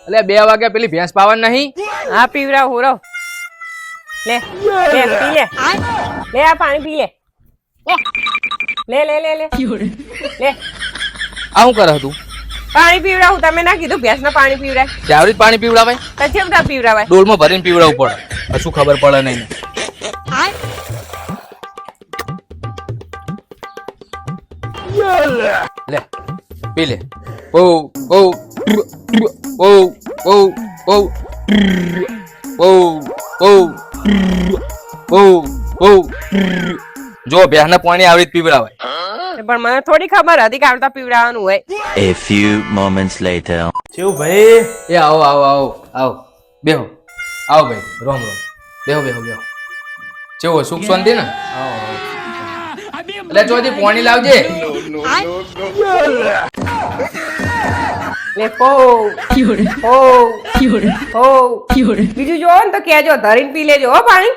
એટલે 2 વાગ્યા પેલી ભેંસ પાવન નહીં. હા પીવરાવ હોરો લે લે પી લે લે આ પાણી પી લે લે લે લે લે લે આ શું કરે તું? પાણી પીવડાવું. તમે ના કીધું ભેંસના પાણી પીવડાય? ચાવડી જ પાણી પીવડાવાય? પછી બધા પીવડાવાય. ડોલમાં ભરીને પીવડાવવું પડે. શું ખબર પડે નહીં. લે પી લે. ઓ ઓ ઓ ઓ ઓ ઓ ઓ ઓ જો ભેંસના પાણી આવી જ પીવડાવાય. પણ મને થોડી ખબર હતી કે આવતા પીવડાવવાનું હોય. A few moments later. કેવું ભાઈ? એ આવો આવો આવો આવો બેહો. આવો ભાઈ રોમ રોમ. બેહો બેહો બેહો. કેવો સુખ શાંતિ ને? આવો આવો. એટલે ચોથી પાણી લાવજે. લે પો પો પો બીજું જોવો ને તો કેજો ધરીને પી લેજો હો પાણી.